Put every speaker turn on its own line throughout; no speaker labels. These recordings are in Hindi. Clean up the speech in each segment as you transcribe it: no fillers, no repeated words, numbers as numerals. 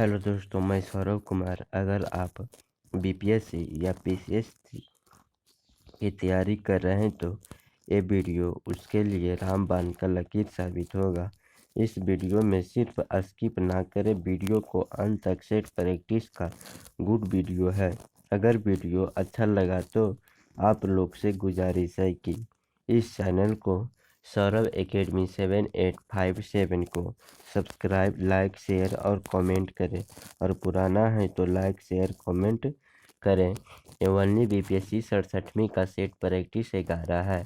हेलो दोस्तों, मैं सौरव कुमार। अगर आप बीपीएससी या पीसीएससी की तैयारी कर रहे हैं तो ये वीडियो उसके लिए रामबाण का लकीर साबित होगा। इस वीडियो में सिर्फ स्किप ना करें, वीडियो को अंत तक सेट प्रैक्टिस का गुड वीडियो है। अगर वीडियो अच्छा लगा तो आप लोग से गुजारिश है कि इस चैनल को सौरभ एकेडमी 7857 को सब्सक्राइब, लाइक, शेयर और कमेंट करें, और पुराना है तो लाइक, शेयर, कमेंट करें। एवं बीपीएससी 67वीं का सेट प्रैक्टिस 11 है।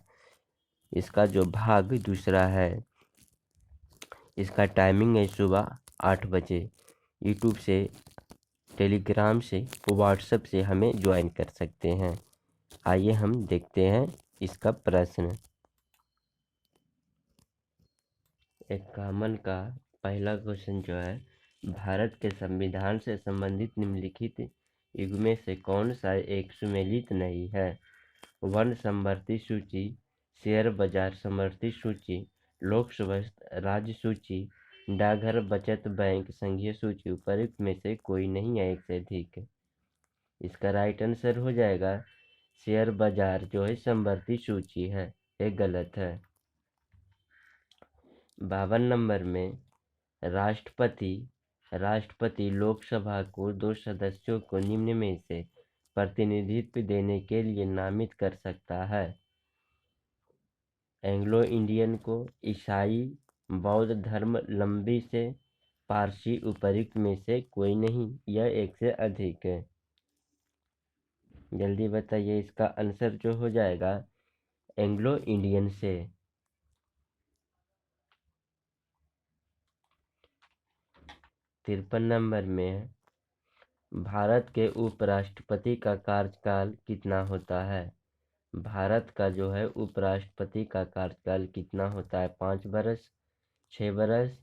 इसका जो भाग दूसरा है, इसका टाइमिंग है सुबह 8 बजे। यूट्यूब से, टेलीग्राम से, व्हाट्सएप से हमें ज्वाइन कर सकते हैं। आइए हम देखते हैं इसका प्रश्न। 51 का पहला क्वेश्चन जो है, भारत के संविधान से संबंधित निम्नलिखित युग में से कौन सा एक सुमेलित नहीं है? वन समवर्ती सूची, शेयर बाजार समवर्ती सूची, लोकसभा राज्य सूची, डाकघर बचत बैंक संघीय सूची। उपरोक्त में से कोई नहीं है, एक से अधिक। इसका राइट आंसर हो जाएगा शेयर बाजार जो है समवर्ती सूची है, ये गलत है। 52 नंबर में राष्ट्रपति लोकसभा को 2 सदस्यों को निम्न में से प्रतिनिधित्व देने के लिए नामित कर सकता है? एंग्लो इंडियन को, ईसाई, बौद्ध धर्मावलंबी से, पारसी। उपरोक्त में से कोई नहीं, यह एक से अधिक है। जल्दी बताइए, इसका आंसर जो हो जाएगा एंग्लो इंडियन से। 53 नंबर में भारत के उपराष्ट्रपति का कार्यकाल कितना होता है? भारत का जो है उपराष्ट्रपति का कार्यकाल कितना होता है? 5 बरस, 6 बरस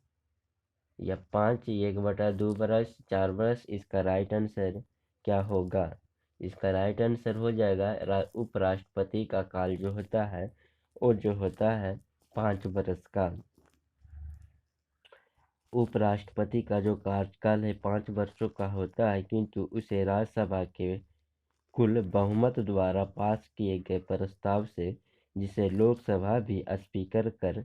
या 5, 1/2 बरस, 4 बरस। इसका राइट आंसर क्या होगा? इसका राइट आंसर हो जाएगा उपराष्ट्रपति का काल जो होता है वो जो होता है 5 बरस का। उपराष्ट्रपति का जो कार्यकाल है 5 वर्षों का होता है, किंतु उसे राज्यसभा के कुल बहुमत द्वारा पास किए गए प्रस्ताव से, जिसे लोकसभा भी स्वीकार कर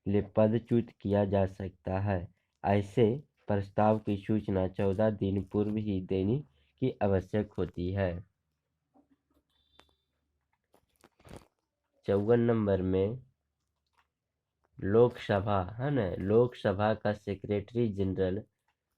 ले, पदच्युत किया जा सकता है। ऐसे प्रस्ताव की सूचना 14 दिन पूर्व ही देने की आवश्यक होती है। 54 नंबर में लोकसभा है ना, लोकसभा का सेक्रेटरी जनरल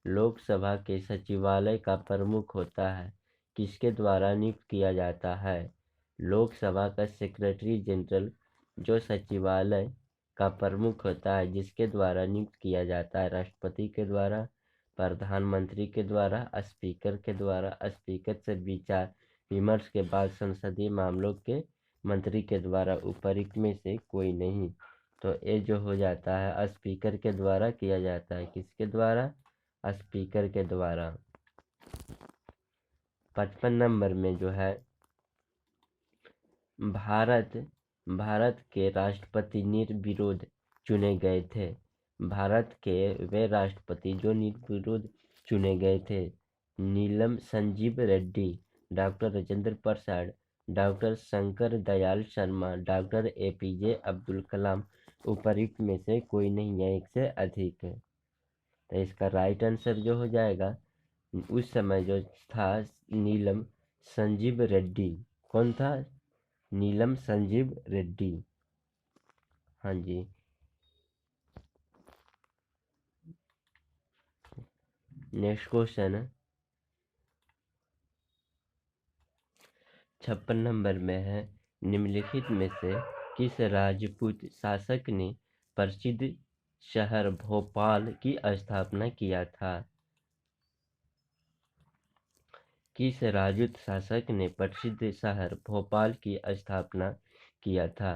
लोकसभा के सचिवालय का प्रमुख होता है, किसके द्वारा नियुक्त किया जाता है? लोकसभा का सेक्रेटरी जनरल जो सचिवालय का प्रमुख होता है, जिसके द्वारा नियुक्त किया जाता है? राष्ट्रपति के द्वारा, प्रधानमंत्री के द्वारा, स्पीकर के द्वारा। स्पीकर से विचार विमर्श के बाद संसदीय मामलों के मंत्री के द्वारा। उपरोक्त में से कोई नहीं, तो ये जो हो जाता है स्पीकर के द्वारा किया जाता है। किसके द्वारा? स्पीकर के द्वारा। 55 नंबर में जो है भारत के राष्ट्रपति निर्विरोध चुने गए थे। भारत के वे राष्ट्रपति जो निर्विरोध चुने गए थे: Neelam Sanjiva Reddy, doctor Rajendra Prasad, doctor Shankar Dayal Sharma, doctor APJ Abdul Kalam. उपरोक्त में से कोई नहीं है, एक से अधिक है। तो इसका राइट आंसर जो हो जाएगा, उस समय जो था नीलम संजीव रेड्डी। कौन था? नीलम संजीव रेड्डी। हाँ जी। नेक्स्ट क्वेश्चन 56 नंबर में है, निम्नलिखित में से किस राजपूत शासक ने प्रसिद्ध शहर भोपाल की स्थापना किया था? किस राजपूत शासक ने प्रसिद्ध शहर भोपाल की स्थापना किया था?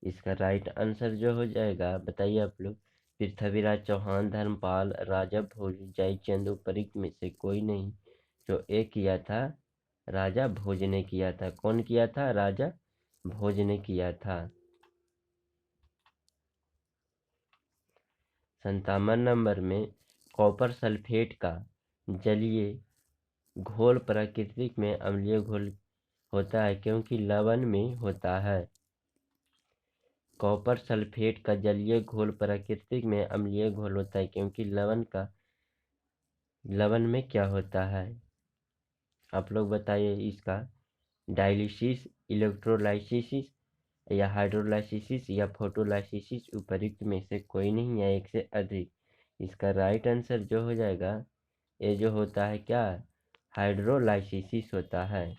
इसका राइट आंसर जो हो जाएगा, बताइए आप लोग। पृथ्वीराज चौहान, धर्मपाल, राजा भोज, जयचंद। उपरोक्त में से कोई नहीं, जो एक किया था राजा भोज ने किया था। कौन किया था? राजा भोज ने किया था। 57 नंबर में कॉपर सल्फेट का जलीय घोल प्राकृतिक में अम्लीय घोल होता है क्योंकि लवण में होता है। कॉपर सल्फेट का जलीय घोल प्राकृतिक में अम्लीय घोल होता है क्योंकि लवण में क्या होता है? आप लोग बताइए इसका। डायलिसिस, इलेक्ट्रोलाइसिस या हाइड्रोलाइसिस या फोटोलाइसिस उपरोक्त में से कोई नहीं है, एक से अधिक। इसका राइट आंसर जो हो जाएगा ये जो होता है क्या, हाइड्रोलाइसिस होता है।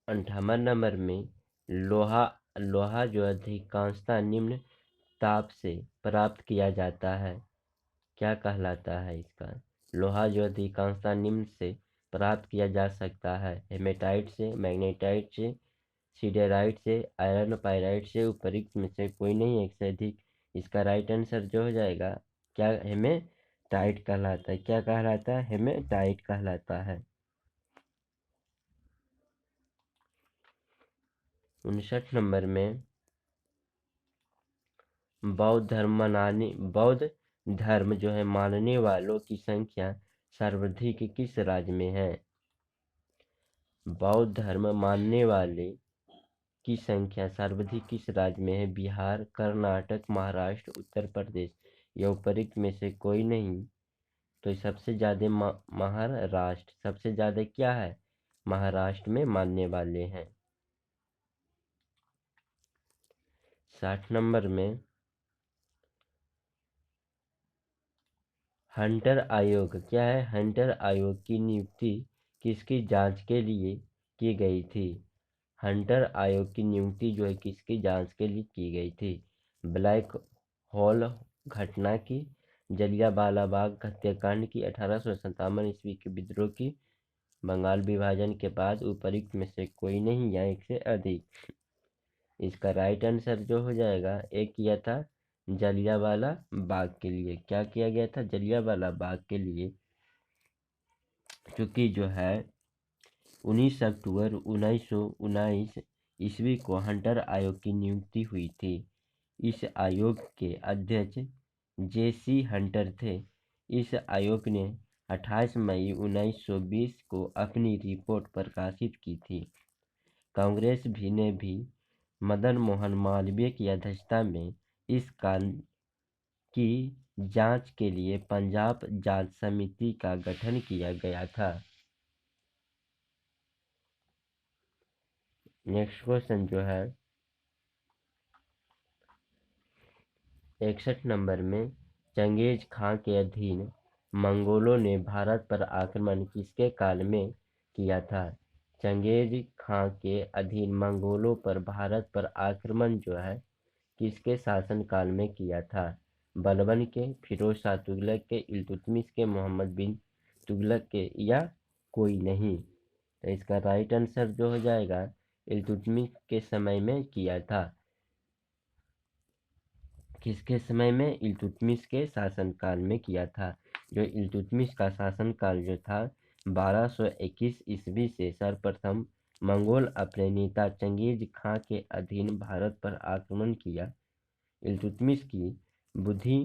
58 नंबर में लोहा जो अधिकांशतः निम्न ताप से प्राप्त किया जाता है, क्या कहलाता है इसका? लोहा जो अधिकांशतः निम्न से प्राप्त किया जा सकता है, हेमेटाइट से, मैग्नेटाइट से, सिडेराइट से, आयरन पाइराइट से, उपरोक्त में से कोई नहीं, एक से अधिक। इसका राइट आंसर जो हो जाएगा क्या, हेमेटाइट कहलाता है। क्या कहलाता है? हेमेटाइट कहलाता है। 59 नंबर में बौद्ध धर्म जो है मानने वालों की संख्या सर्वाधिक किस राज्य में है? बौद्ध धर्म मानने वाले की संख्या सर्वाधिक किस राज्य में है? बिहार, कर्नाटक, महाराष्ट्र, उत्तर प्रदेश या उपरोक्त में से कोई नहीं। तो सबसे ज्यादा महाराष्ट्र, सबसे ज्यादा क्या है, महाराष्ट्र में मानने वाले हैं। 60 नंबर में हंटर आयोग क्या है? हंटर आयोग की नियुक्ति किसकी जांच के लिए की गई थी? हंटर आयोग की नियुक्ति जो है किसकी जांच के लिए की गई थी? ब्लैक होल घटना की, जलियांवाला बाग हत्याकांड की, 1857 ईस्वी के विद्रोह की, बंगाल विभाजन के बाद उपरोक्त में से कोई नहीं या एक से अधिक। इसका राइट आंसर जो हो जाएगा, एक किया था जलियांवाला बाग के लिए। क्या किया गया था? जलियांवाला बाग के लिए, क्योंकि जो है 19 अक्टूबर 1919 ईस्वी को हंटर आयोग की नियुक्ति हुई थी। इस आयोग के अध्यक्ष जे.सी. हंटर थे। इस आयोग ने 28 मई 1920 को अपनी रिपोर्ट प्रकाशित की थी। कांग्रेस ने भी मदन मोहन मालवीय की अध्यक्षता में इस कांड की जांच के लिए पंजाब जांच समिति का गठन किया गया था। नेक्स्ट क्वेश्चन जो है 61 नंबर में, चंगेज खां के अधीन मंगोलों ने भारत पर आक्रमण किसके काल में किया था? चंगेज खां के अधीन मंगोलों पर भारत पर आक्रमण जो है किसके शासनकाल में किया था? बलबन के, फिरोज शाह तुगलक के, इल्तुतमिश के, मोहम्मद बिन तुगलक के या कोई नहीं। तो इसका राइट आंसर जो हो जाएगा, इल्तुतमिश के समय में किया था। किसके समय में? इल्तुतमिश के शासनकाल में किया था। जो इल्तुतमिश का शासनकाल जो था 1221 ईस्वी से सर्वप्रथम मंगोल अपने नेता चंगेज खां के अधीन भारत पर आक्रमण किया। इल्तुतमिश की बुद्धि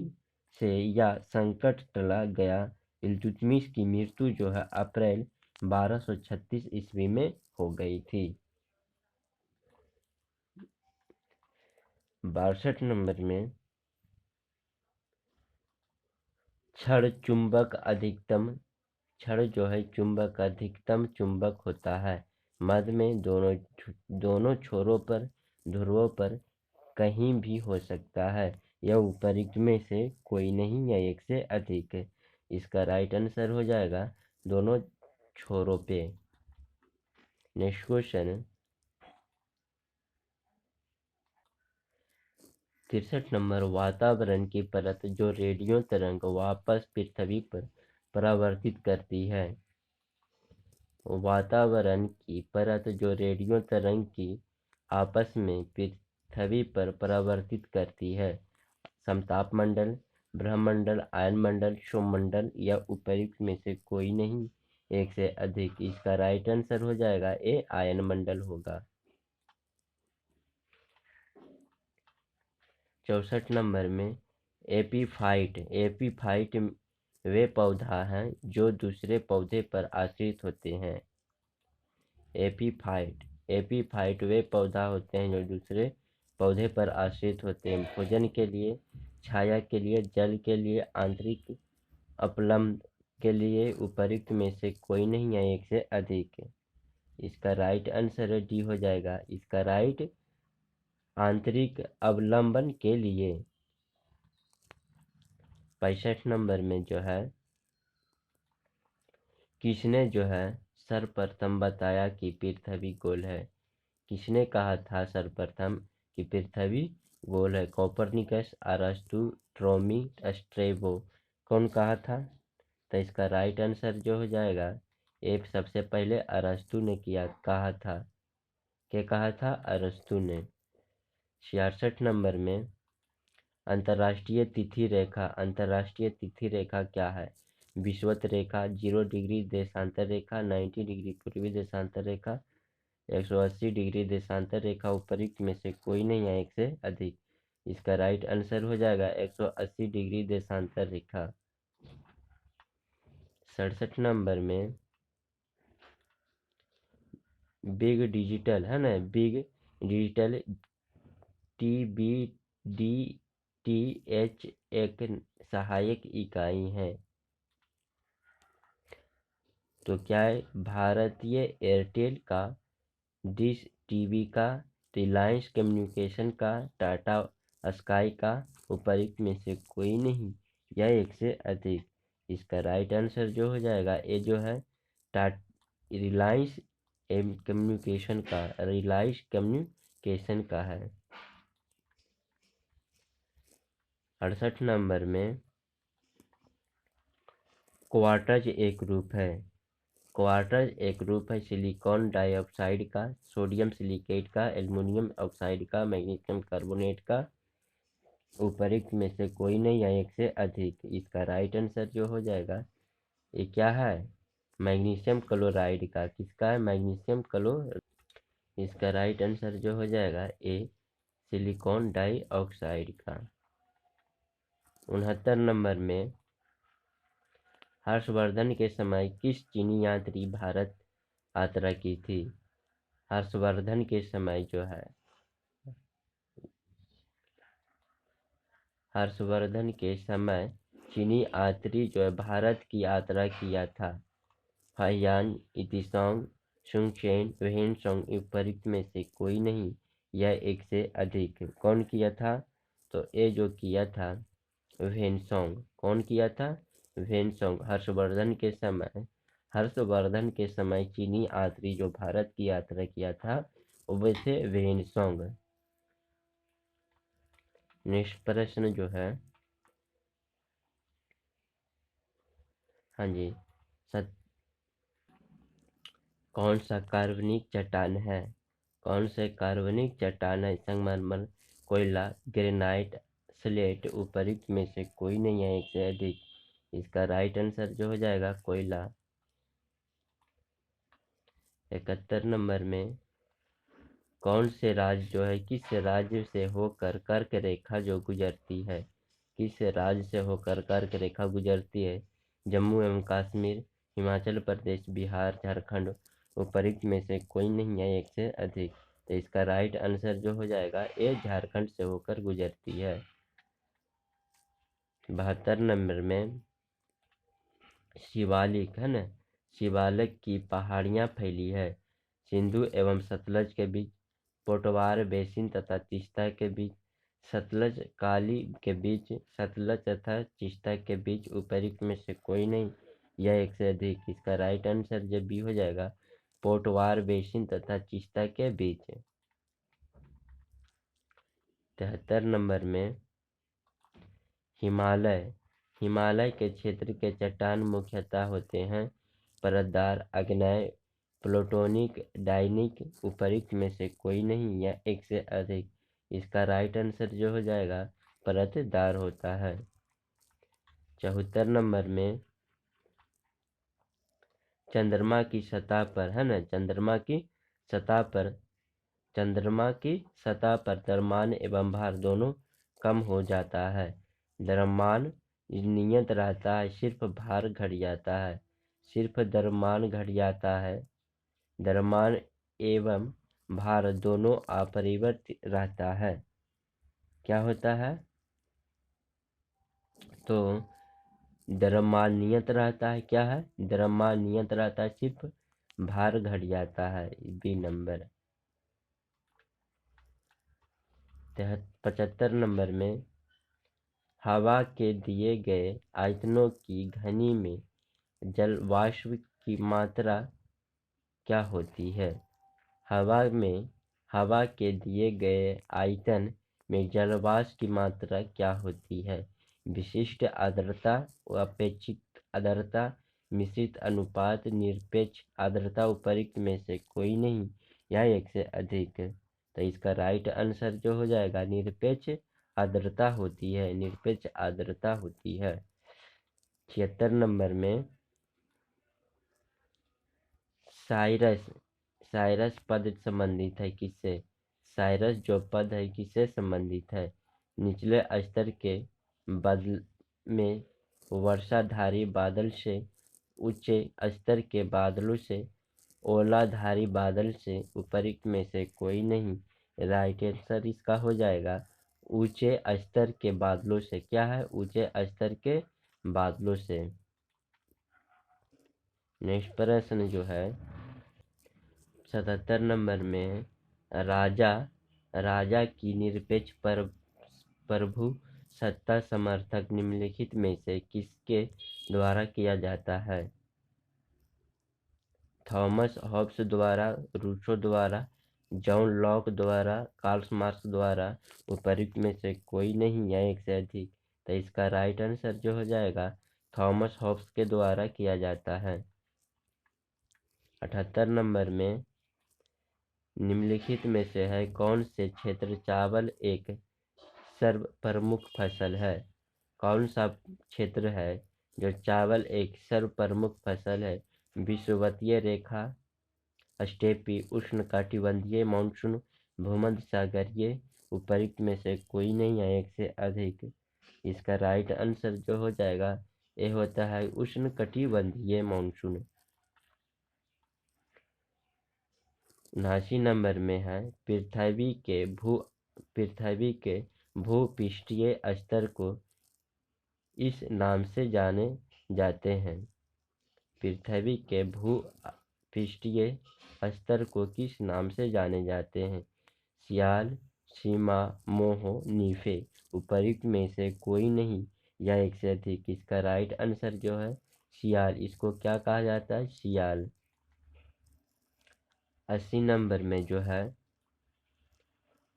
से यह संकट टला गया। इल्तुतमिश की मृत्यु जो है अप्रैल 1236 ईस्वी में हो गई थी। 62 नंबर में, क्षण जो है चुंबक अधिकतम चुंबक होता है मध्य में दोनों छोरों पर, ध्रुवों पर कहीं भी हो सकता है। यह उपरोक्त में से कोई नहीं या एक से अधिक है। इसका राइट आंसर हो जाएगा दोनों छोरों पे। नेक्स्ट क्वेश्चन 63 नंबर, वातावरण की परत जो रेडियो तरंग वापस पृथ्वी पर परावर्तित करती है। वातावरण की परत जो रेडियो तरंग की आपस में पृथ्वी पर परावर्तित करती है। समताप मंडल, ब्रह्मंडल, आयन मंडल, सौरमंडल या उपरोक्त में से कोई नहीं, एक से अधिक। इसका राइट आंसर हो जाएगा ए, आयन मंडल होगा। 64 नंबर में एपीफाइट वे पौधा हैं जो दूसरे पौधे पर आश्रित होते हैं। एपीफाइट वे पौधा होते हैं जो दूसरे पौधे पर आश्रित होते हैं। भोजन के लिए, छाया के लिए, जल के लिए, आंतरिक अपलम्ब के लिए उपयुक्त में से कोई नहीं है, एक से अधिक। इसका राइट आंसर डी हो जाएगा। इसका राइट आंतरिक अवलंबन के लिए। 65 नंबर में जो है किसने जो है सर्वप्रथम बताया कि पृथ्वी गोल है? किसने कहा था सर्वप्रथम कि पृथ्वी गोल है? कोपरनिकस, अरस्तु, टॉमी, स्ट्रैबो। कौन कहा था? तो इसका राइट आंसर जो हो जाएगा ए, सबसे पहले अरस्तु ने कहा था। क्या कहा था? अरस्तु ने। 66 नंबर में अंतर्राष्ट्रीय तिथि रेखा क्या है? विषुवत रेखा, 0 डिग्री देशांतर रेखा, 90 डिग्री पूर्वी देशांतर रेखा, 180 डिग्री देशांतर रेखा। उपयुक्त में से कोई नहीं है, एक से अधिक। इसका राइट आंसर हो जाएगा 180 डिग्री देशांतर रेखा। 67 नंबर में बिग डिजिटल है ना, बिग डिजिटल TBDTH एक सहायक इकाई है। तो क्या है? भारतीय एयरटेल का, डिश टीवी का, रिलायंस कम्युनिकेशन का, टाटा स्काई का। उपयुक्त में से कोई नहीं या एक से अधिक। इसका राइट आंसर जो हो जाएगा ए जो है रिलायंस कम्युनिकेशन का है। 68 नंबर में क्वार्टज एक रूप है सिलिकॉन डाइऑक्साइड का, सोडियम सिलिकेट का, एल्युमिनियम ऑक्साइड का, मैग्नीशियम कार्बोनेट का। उपयुक्त में से कोई नहीं या एक से अधिक। इसका राइट आंसर जो हो जाएगा ये क्या है? मैग्नीशियम क्लोराइड का। किसका है? Magnesium chloride. इसका राइट आंसर जो हो जाएगा ए, सिलिकॉन डाइऑक्साइड का। 69 नंबर में हर्षवर्धन के समय किस चीनी यात्री भारत यात्रा की थी? हर्षवर्धन के समय जो है हर्षवर्धन के समय चीनी यात्री जो है भारत की यात्रा किया था। हायान, इतिसोंग, सुंगचेन, वेहनसोंग। उपयुक्त में से कोई नहीं यह एक से अधिक। कौन किया था? तो ये जो किया था वेहनसोंग। कौन किया था? वेहनसोंग। हर्षवर्धन के समय चीनी यात्री जो भारत की यात्रा किया था वो थे वेहनसोंग। नेक्स्ट प्रश्न जो है, हाँ जी, कौन सा कार्बनिक चट्टान है? कौन से कार्बनिक चट्टान है? संगमरमर, कोयला, ग्रेनाइट, स्लेट। उपयुक्त में से कोई नहीं है, एक से अधिक। इसका राइट आंसर जो हो जाएगा कोयला। 71 नंबर में कौन से राज्य जो है, किस राज्य से होकर कर्क रेखा जो गुजरती है? किस राज्य से होकर कर्क रेखा गुजरती है? जम्मू एवं कश्मीर, हिमाचल प्रदेश, बिहार, झारखंड। उपयुक्त में से कोई नहीं है, एक से अधिक। तो इसका राइट आंसर जो हो जाएगा ये झारखंड से होकर गुजरती है। 72 नंबर में शिवालिक है ना, शिवालिक की पहाड़ियाँ फैली है सिंधु एवं सतलज के बीच, पोटवार बेसिन तथा तीस्ता के बीच, सतलज काली के बीच, सतलज तथा तीस्ता के बीच। उपयुक्त में से कोई नहीं यह एक से अधिक। इसका राइट आंसर जब भी हो जाएगा पोटवार बेसिन तथा तीस्ता के बीच। 73 नंबर में हिमालय के क्षेत्र के चट्टान मुख्यतः होते हैं परतदार, आग्नेय, प्लूटोनिक, डायनिक। उपयुक्त में से कोई नहीं या एक से अधिक। इसका राइट आंसर जो हो जाएगा परतदार होता है। 74 नंबर में चंद्रमा की सतह पर है ना, चंद्रमा की सतह पर द्रव्यमान एवं भार दोनों कम हो जाता है। द्रव्यमान नियत रहता है, सिर्फ भार घट जाता है। सिर्फ द्रव्यमान घट जाता है। द्रव्यमान एवं भार दोनों अपरिवर्तित रहता है। क्या होता है? तो द्रव्यमान नियत रहता है। क्या है? द्रव्यमान नियत रहता है, सिर्फ भार घट जाता है। B number. 75 नंबर में हवा के दिए गए आयतनों की घनी में जल वाष्प की मात्रा क्या होती है? हवा के दिए गए आयतन में जल वाष्प की मात्रा क्या होती है? विशिष्ट आर्द्रता, अपेक्षित आर्द्रता, मिश्रित अनुपात, निरपेक्ष आर्द्रता, उपरोक्त में से कोई नहीं या एक से अधिक। तो इसका राइट आंसर जो हो जाएगा निरपेक्ष आर्द्रता होती है। निरपेक्ष आर्द्रता होती है। 76 नंबर में साइरस पद संबंधित है किससे? साइरस जो पद है किससे संबंधित है? निचले स्तर के बदल में वर्षाधारी बादल से, ऊंचे स्तर के बादलों से, ओलाधारी बादल से, उपरोक्त में से कोई नहीं। राइट आंसर इसका हो जाएगा ऊंचे स्तर के बादलों से। क्या है? ऊंचे स्तर के बादलों से। नेक्स्ट प्रश्न जो है 77 नंबर में राजा की निरपेक्ष प्रभु सत्ता समर्थक निम्नलिखित में से किसके द्वारा किया जाता है? थॉमस हॉब्स द्वारा, रूसो द्वारा, जॉन लॉक द्वारा, कार्ल मार्क्स द्वारा, उपरोक्त में से कोई नहीं या एक से अधिक। तो इसका राइट आंसर जो हो जाएगा थॉमस हॉब्स के द्वारा किया जाता है। 78 नंबर में निम्नलिखित में से है कौन से क्षेत्र चावल एक सर्व प्रमुख फसल है? कौन सा क्षेत्र है जो चावल एक सर्व प्रमुख फसल है? विषुवतीय रेखा, स्टेपी, उष्णकटिबंधीय, मानसून, भूमध्य सागरीय, उपरोक्त में से कोई नहीं है एक से अधिक। इसका राइट आंसर जो हो जाएगा ये होता है उष्णकटिबंधीय मानसून। 79 नंबर में है पृथ्वी के भूपृष्ठीय स्तर को इस नाम से जाने जाते हैं। पृथ्वी के भूपृष्ठीय स्तर को किस नाम से जाने जाते हैं? सियाल, सीमा, मोह, नीफे, उपरोक्त में से कोई नहीं या एक से अधिक। इसका राइट आंसर जो है सियाल। इसको क्या कहा जाता है? सियाल। 80 नंबर में जो है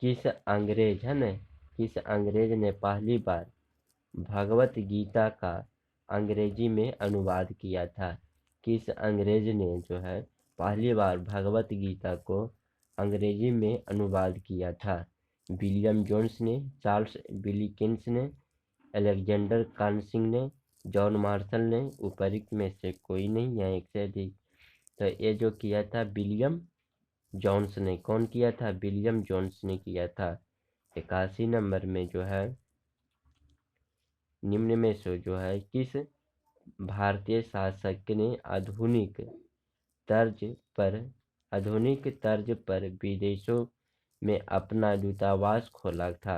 किस अंग्रेज ने पहली बार भगवत गीता का अंग्रेजी में अनुवाद किया था? किस अंग्रेज ने जो है पहली बार भगवत गीता को अंग्रेजी में अनुवाद किया था? विलियम जोन्स ने, चार्ल्स विल्किंस ने, अलेक्जेंडर कांसिंग ने, जॉन मार्शल ने, उपरोक्त में से कोई नहीं या एक से अधिक। तो ये जो किया था विलियम जोन्स ने। कौन किया था? विलियम जोन्स ने किया था। 81 नंबर में जो है निम्न में से जो है किस भारतीय शासक ने आधुनिक तर्ज पर विदेशों में अपना दूतावास खोला था?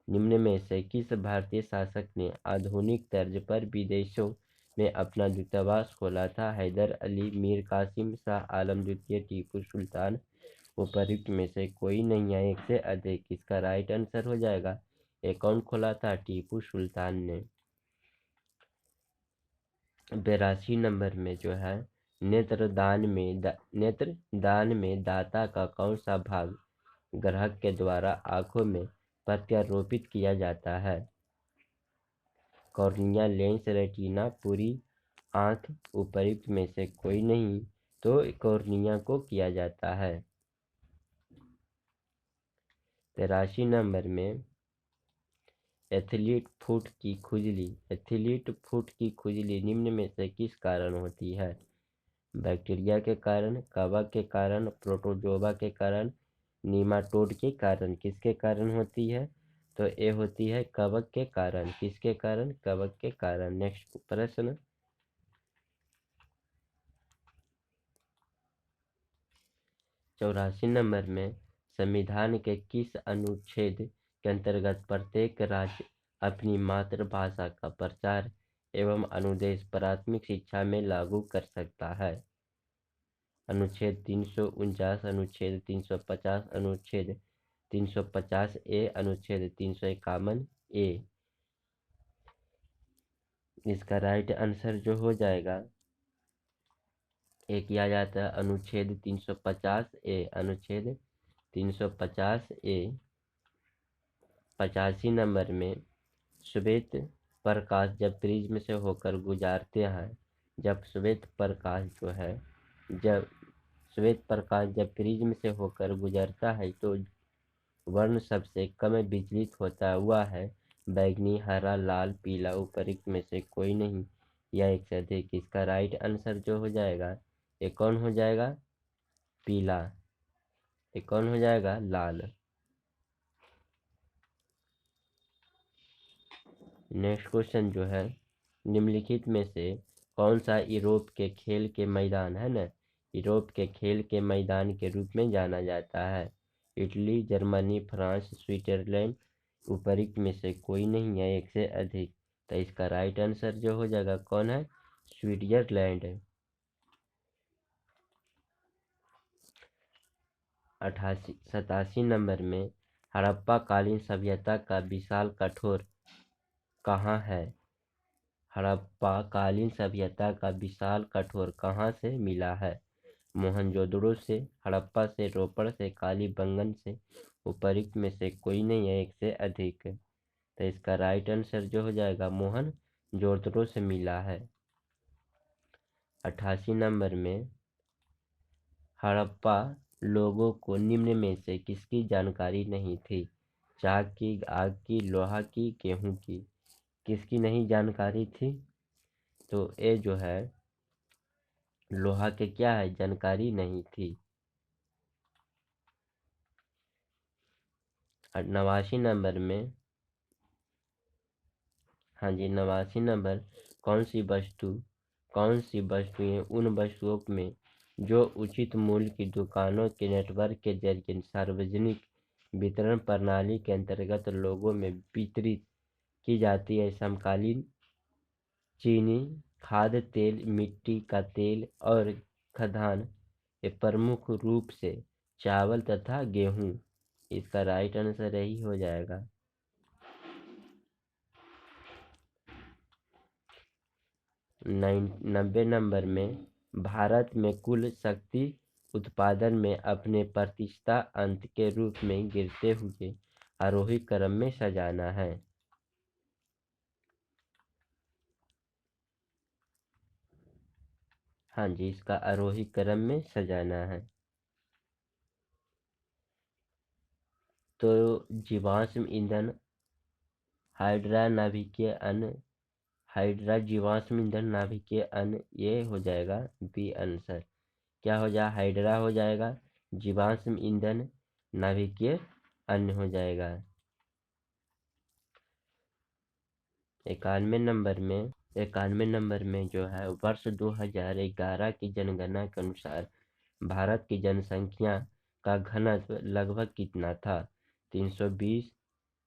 निम्न में से किस भारतीय शासक ने आधुनिक तर्ज पर विदेशों में अपना दूतावास खोला था? हैदर अली, मीर कासिम, शाह आलम द्वितीय, टीपू सुल्तान, उपरोक्त में से कोई नहीं है एक से अधिक। इसका राइट आंसर हो जाएगा ये कौन खोला था? टीपू सुल्तान ने। 82 नंबर में जो है नेत्रदान में दाता का कौन सा भाग ग्राहक के द्वारा आंखों में प्रत्यारोपित किया जाता है? कॉर्निया, लेंस, रेटिना, पूरी आंख, उपरोक्त में से कोई नहीं तो कॉर्निया को किया जाता है। 83 नंबर में एथलीट फुट की खुजली निम्न में से किस कारण होती है? बैक्टीरिया के कारण, कवक के कारण, प्रोटोजोआ के कारण, नीमाटोड के कारण। किसके कारण होती है? तो ए होती है कवक के कारण। किसके कारण? कवक के कारण। नेक्स्ट प्रश्न, 84 नंबर में संविधान के किस अनुच्छेद के अंतर्गत प्रत्येक राज्य अपनी मातृभाषा का प्रचार एवं अनुदेश प्राथमिक शिक्षा में लागू कर सकता है? अनुच्छेद 349, अनुच्छेद 350, अनुच्छेद 350 ए, अनुच्छेद 351 ए। इसका राइट आंसर जो हो जाएगा किया जाता है अनुच्छेद 350 ए। अनुच्छेद 350 ए। 85 नंबर में श्वेत प्रकाश जब प्रिज्म से होकर गुजारते हैं, जब श्वेत प्रकाश जो है जब श्वेत प्रकाश जब प्रिज्म से होकर गुजरता है तो वर्ण सबसे कम विचलित होता हुआ है बैगनी, हरा, लाल, पीला। उपरोक्त में से कोई नहीं या एक से अधिक। इसका राइट आंसर जो हो जाएगा ये कौन हो जाएगा? पीला। ये कौन हो जाएगा? लाल। नेक्स्ट क्वेश्चन जो है, निम्नलिखित में से कौन सा यूरोप के खेल के मैदान है ना, यूरोप के खेल के मैदान के रूप में जाना जाता है? Italy, Germany, France, Switzerland. उपरोक्त में से कोई नहीं है एक से अधिक। तो इसका राइट आंसर जो हो जाएगा कौन है? स्विट्जरलैंड। 87 नंबर में हड़प्पा कालीन सभ्यता का विशाल कठोर कहाँ है? हड़प्पा कालीन सभ्यता का विशाल कठोर कहाँ से मिला है? मोहनजोदड़ो से, हड़प्पा से, रोपड़ से, कालीबंगन से। उपरोक्त में से कोई नहीं है एक से अधिक। तो इसका राइट आंसर जो हो जाएगा मोहनजोदड़ो से मिला है। 88 नंबर में हड़प्पा लोगों को निम्न में से किसकी जानकारी नहीं थी? चाक की, आग की, लोहा की, गेहूं की। किसकी नहीं जानकारी थी? तो ये जो है लोहा के क्या है? जानकारी नहीं थी। 89 नंबर में, हाँ जी 89 नंबर, कौन सी वस्तुएं उन वस्तुओं में जो उचित मूल्य की दुकानों के नेटवर्क के जरिए सार्वजनिक वितरण प्रणाली के अंतर्गत लोगों में वितरित की जाती है? समकालीन चीनी, खाद्य तेल, मिट्टी का तेल और खाद्यान्न। ये प्रमुख रूप से चावल तथा गेहूं। इसका राइट आंसर यही हो जाएगा। 90 नंबर में भारत में कुल शक्ति उत्पादन में अपने प्रतिशत अंक के रूप में गिरते हुए आरोही क्रम में सजाना है? हाँ जी, इसका आरोही क्रम में सजाना है। तो जीवाश्म ईंधन, हाइड्रा नाभिकीय अन्न, हाइड्रा जीवाश्म ईंधन, नाभिकीय अन्न, ये हो जाएगा बी आंसर। क्या हो जाएगा? हाइड्रा हो जाएगा, जीवाश्म ईंधन, नाभिकीय अन्न हो जाएगा। 91 नंबर में जो है वर्ष 2011 की जनगणना के अनुसार भारत की जनसंख्या का घनत्व लगभग कितना था? 320,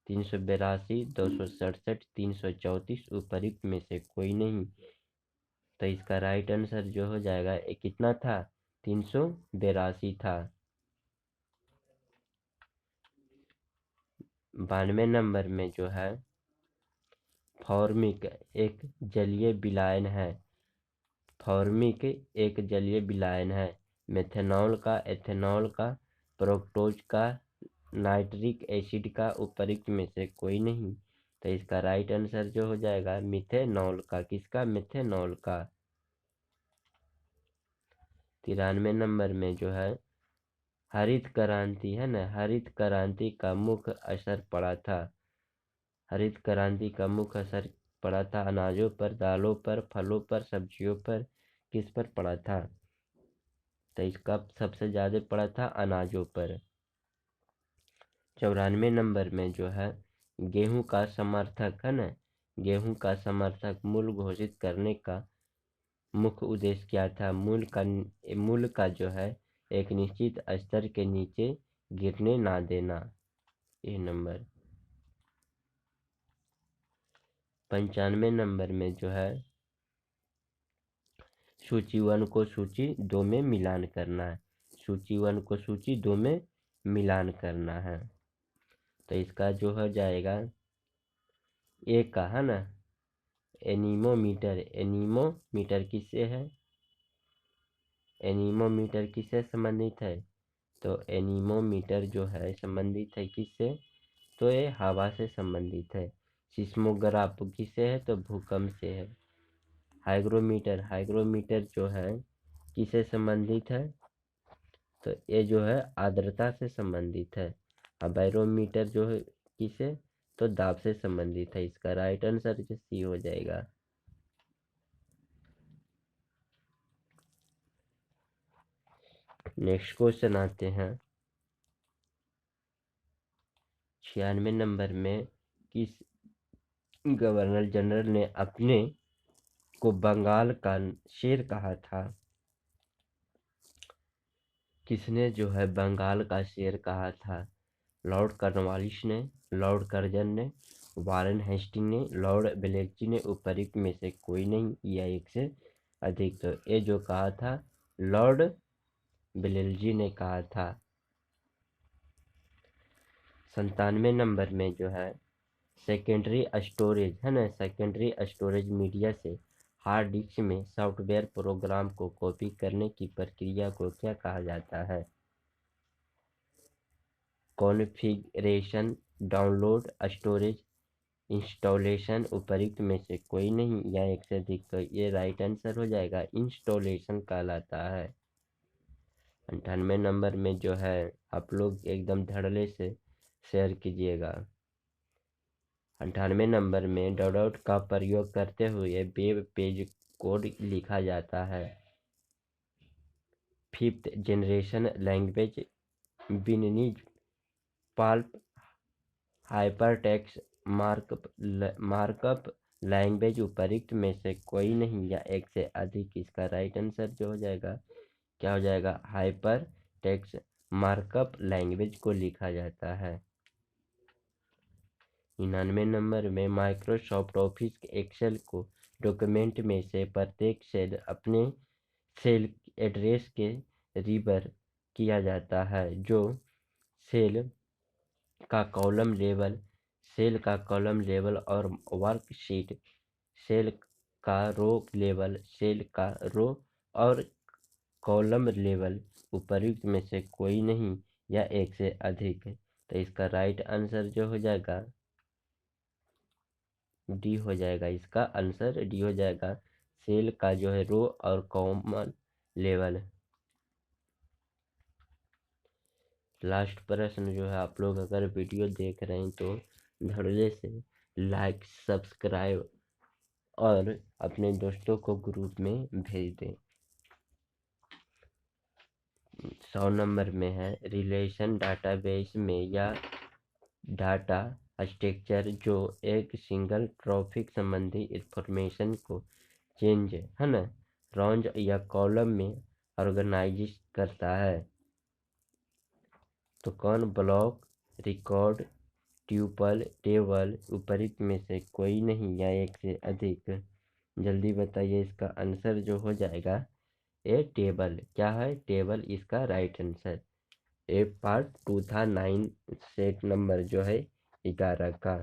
382, 267, 334। उपरोक्त में से कोई नहीं। तो इसका राइट आंसर जो हो जाएगा ये कितना था? 382 था। 92 नंबर में जो है फॉर्मिक एक जलीय विलायन है। फॉर्मिक एक जलीय विलायन है। मेथनॉल का, एथेनॉल का, प्रोक्टोज का, नाइट्रिक एसिड का। उपरोक्त में से कोई नहीं। तो इसका राइट आंसर जो हो जाएगा मिथेनॉल का। किसका? मिथेनॉल का। 93 नंबर में जो है हरित क्रांति है ना, हरित क्रांति का मुख्य असर पड़ा था। हरित क्रांति का मुख्य असर पड़ा था अनाजों पर, दालों पर, फलों पर, सब्जियों पर। किस पर पड़ा था? तो इसका सबसे ज्यादा पड़ा था अनाजों पर। 94 नंबर में जो है गेहूं का समर्थक है ना, गेहूं का समर्थक मूल्य घोषित करने का मुख्य उद्देश्य क्या था? मूल्य का जो है एक निश्चित स्तर के नीचे गिरने ना देना। ये नंबर 95 नंबर में जो है सूची 1 को सूची 2 में मिलान करना है। सूची 1 को सूची 2 में मिलान करना है। तो इसका जो हो जाएगा एक का है ना, एनीमोमीटर। एनीमोमीटर किससे है? एनीमोमीटर किससे संबंधित है? तो एनीमोमीटर जो है संबंधित है किससे? तो ये हवा से संबंधित है। सिस्मोग्राफ किससे है? तो भूकंप से है। हाइग्रोमीटर, हाइग्रोमीटर जो है किससे संबंधित है? तो ये जो है आर्द्रता से संबंधित है। और बैरोमीटर जो है किससे? तो दाब से संबंधित है। इसका राइट आंसर जो सी हो जाएगा। नेक्स्ट क्वेश्चन आते हैं 96 नंबर में, किस गवर्नर जनरल ने अपने को बंगाल का शेर कहा था? किसने जो है बंगाल का शेर कहा था? लॉर्ड कॉर्नवालिस ने, लॉर्ड कर्जन ने, वारेन हेस्टिंग ने, लॉर्ड बेलेजी ने, उपरोक्त में से कोई नहीं या एक से अधिक। तो ये जो कहा था लॉर्ड बेलेजी ने कहा था। 97 नंबर में जो है सेकेंडरी स्टोरेज है ना, सेकेंडरी स्टोरेज मीडिया से हार्ड डिस्क में सॉफ्टवेयर प्रोग्राम को कॉपी करने की प्रक्रिया को क्या कहा जाता है? Configuration, download, storage, installation. उपरोक्त में से कोई नहीं या एक से अधिक। तो ये राइट आंसर हो जाएगा, इंस्टॉलेशन कहलाता है। 98 नंबर में जो है आप लोग एकदम धड़ल्ले से शेयर कीजिएगा। 98 नंबर में डॉट का प्रयोग करते हुए वेब पेज कोड लिखा जाता है। 5th जनरेशन लैंग्वेज, बिननीज, पल्प, हाइपरटेक्स्ट मार्कअप लैंग्वेज। उपरोक्त में से कोई नहीं या एक से अधिक। इसका राइट आंसर जो हो जाएगा क्या हो जाएगा? हाइपर टेक्स्ट मार्कअप लैंग्वेज को लिखा जाता है। 99 नंबर में माइक्रोसॉफ्ट ऑफिस एक्सेल को डॉक्यूमेंट में से प्रत्येक सेल अपने सेल एड्रेस के रिबर किया जाता है। जो सेल का कॉलम लेवल, सेल का कॉलम लेवल और वर्कशीट, सेल का रो लेवल, सेल का रो और कॉलम लेवल। उपरोक्त में से कोई नहीं या एक से अधिक। तो इसका राइट आंसर जो हो जाएगा डी हो जाएगा। इसका आंसर डी हो जाएगा, सेल का जो है रो और कॉमन लेवल। लास्ट प्रश्न जो है, आप लोग अगर वीडियो देख रहे हैं तो धड़ल्ले से लाइक, सब्सक्राइब और अपने दोस्तों को ग्रुप में भेज दें। 100 नंबर में है रिलेशन डाटाबेस में या डाटा स्ट्रक्चर जो एक सिंगल टॉपिक संबंधी इंफॉर्मेशन को चेंज है ना, रॉन्ज या कॉलम में ऑर्गेनाइज करता है। तो कौन? Block, record, tuple, table. उपरोक्त में से कोई नहीं या एक से अधिक। जल्दी बताइए, इसका आंसर जो हो जाएगा ए टेबल। क्या है? टेबल इसका राइट आंसर। ए पार्ट 2 था 9 सेट नंबर जो है 11 का।